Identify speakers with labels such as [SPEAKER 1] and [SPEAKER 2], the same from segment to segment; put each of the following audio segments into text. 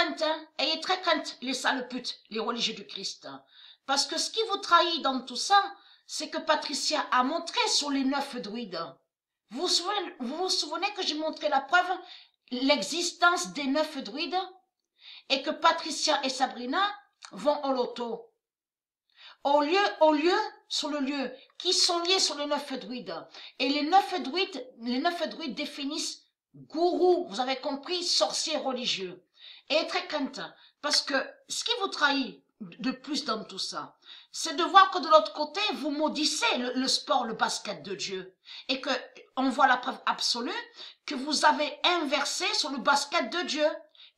[SPEAKER 1] crainte, hein. Ayez très crainte, les sales putes, les religieux du Christ. Parce que ce qui vous trahit dans tout ça, c'est que Patricia a montré sur les 9 druides. Vous vous souvenez que j'ai montré la preuve, l'existence des 9 druides, et que Patricia et Sabrina vont au loto. Au lieu, sur le lieu, qui sont liés sur les 9 druides. Et les 9 druides définissent gourou, vous avez compris, sorcier religieux. Et très crainte, parce que ce qui vous trahit de plus dans tout ça, c'est de voir que de l'autre côté, vous maudissez le sport, le basket de Dieu. Et que on voit la preuve absolue que vous avez inversé sur le basket de Dieu,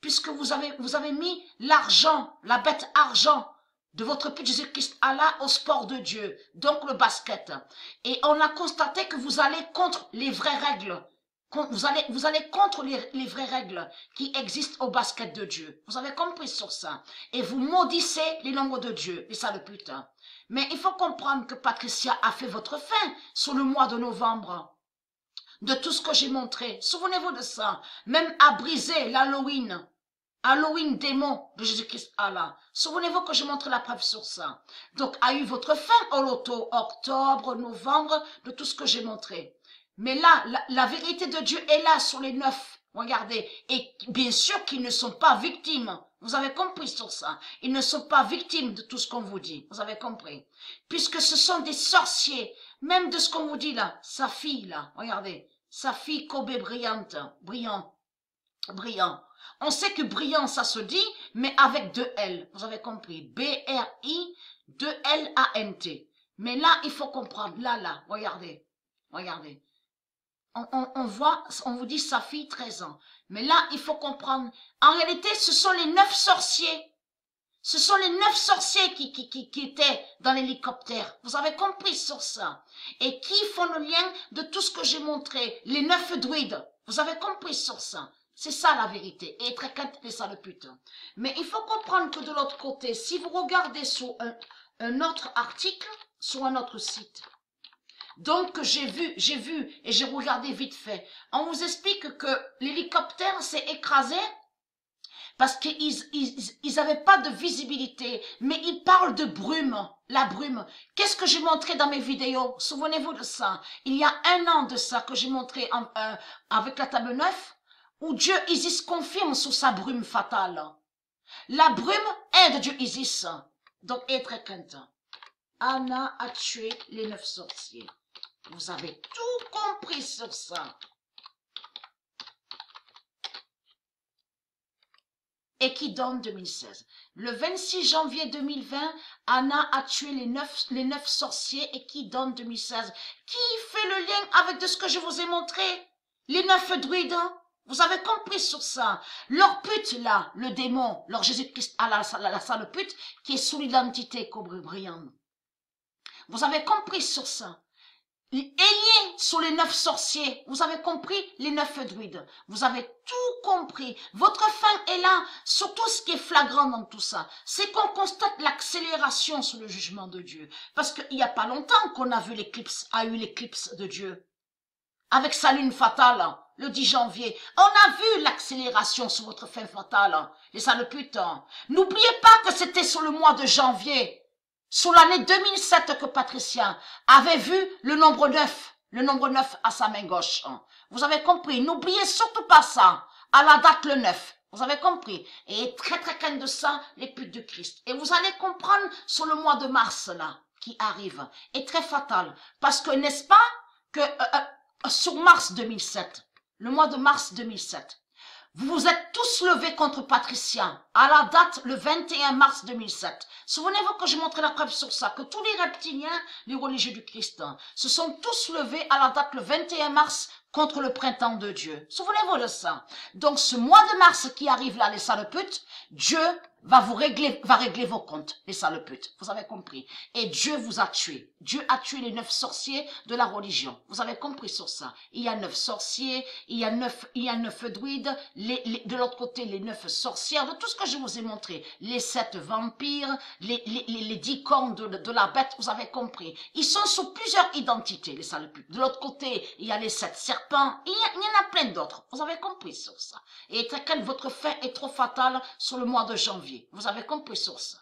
[SPEAKER 1] puisque vous avez mis l'argent, la bête argent, de votre Père Jésus-Christ Allah au sport de Dieu, donc le basket. Et on a constaté que vous allez contre les vraies règles. Vous allez contre les vraies règles qui existent au basket de Dieu. Vous avez compris sur ça. Et vous maudissez les nombres de Dieu, les sales putes. Mais il faut comprendre que Patricia a fait votre fin sur le mois de novembre. De tout ce que j'ai montré. Souvenez-vous de ça. Même à briser l'Halloween. Halloween démon de Jésus-Christ Allah. Souvenez-vous que je montre la preuve sur ça. Donc, a eu votre fin au loto, octobre, novembre, de tout ce que j'ai montré. Mais là, la vérité de Dieu est là sur les 9. Regardez. Et bien sûr qu'ils ne sont pas victimes. Vous avez compris sur ça. Ils ne sont pas victimes de tout ce qu'on vous dit. Vous avez compris. Puisque ce sont des sorciers. Même de ce qu'on vous dit là. Sa fille là. Regardez. Sa fille Kobe brillante. Brillant. On sait que brillant, ça se dit, mais avec 2 L. Vous avez compris. B-R-I, 2 L-A-N-T. Mais là, il faut comprendre. Là, regardez. Regardez. On voit, on vous dit sa fille 13 ans. Mais là, il faut comprendre. En réalité, ce sont les 9 sorciers. Ce sont les 9 sorciers qui étaient dans l'hélicoptère. Vous avez compris sur ça. Et qui font le lien de tout ce que j'ai montré. Les 9 druides. Vous avez compris sur ça. C'est ça la vérité. Et très calme, les sales putes. Mais il faut comprendre que de l'autre côté, si vous regardez sur un autre article, sur un autre site, donc j'ai vu et j'ai regardé vite fait, on vous explique que l'hélicoptère s'est écrasé parce qu'ils n'avaient pas de visibilité, mais ils parlent de brume, la brume. Qu'est-ce que j'ai montré dans mes vidéos? Souvenez-vous de ça. Il y a 1 an de ça que j'ai montré avec la table 9, où Dieu Isis confirme sur sa brume fatale. La brume est de Dieu Isis. Donc, est très crainte. Anna a tué les 9 sorciers. Vous avez tout compris sur ça. Et qui donne 2016. Le 26 janvier 2020, Anna a tué les 9 sorciers et qui donne 2016. Qui fait le lien avec de ce que je vous ai montré? Les 9 druides. Vous avez compris sur ça. Leur pute là, le démon, leur Jésus-Christ à la sale pute, qui est sous l'identité Cobre Brillant. Vous avez compris sur ça. Ayez sur les 9 sorciers, vous avez compris les 9 druides. Vous avez tout compris. Votre fin est là. Surtout ce qui est flagrant dans tout ça, c'est qu'on constate l'accélération sur le jugement de Dieu. Parce qu'il n'y a pas longtemps qu'on a vu l'éclipse, eu l'éclipse de Dieu. Avec sa lune fatale, le 10 janvier. On a vu l'accélération sur votre fin fatale, les sales putes. N'oubliez pas que c'était sur le mois de janvier, sur l'année 2007 que Patricia avait vu le nombre 9 à sa main gauche. Vous avez compris, n'oubliez surtout pas ça, à la date le 9. Vous avez compris. Et très très calme de ça, les putes de Christ. Et vous allez comprendre sur le mois de mars là, qui arrive, est très fatal. Parce que n'est-ce pas que sur mars 2007, le mois de mars 2007, vous vous êtes tous levés contre Patricia à la date le 21 mars 2007. Souvenez-vous que je montrais la preuve sur ça, que tous les reptiliens, les religieux du Christ, se sont tous levés à la date le 21 mars contre le printemps de Dieu. Souvenez-vous de ça. Donc ce mois de mars qui arrive là, les sales putes, Dieu va régler vos comptes, les sales putes. Vous avez compris. Et Dieu vous a tué. Dieu a tué les 9 sorciers de la religion. Vous avez compris sur ça. Il y a 9 sorciers, il y a 9 druides, de l'autre côté, les 9 sorcières, de tout ce que je vous ai montré. Les 7 vampires, les 10 cornes de la bête, vous avez compris. Ils sont sous plusieurs identités, les sales putes. De l'autre côté, il y a les 7 serpents, il y en a plein d'autres. Vous avez compris sur ça. Et votre fin est trop fatale sur le mois de janvier. Vous avez compris sur ça.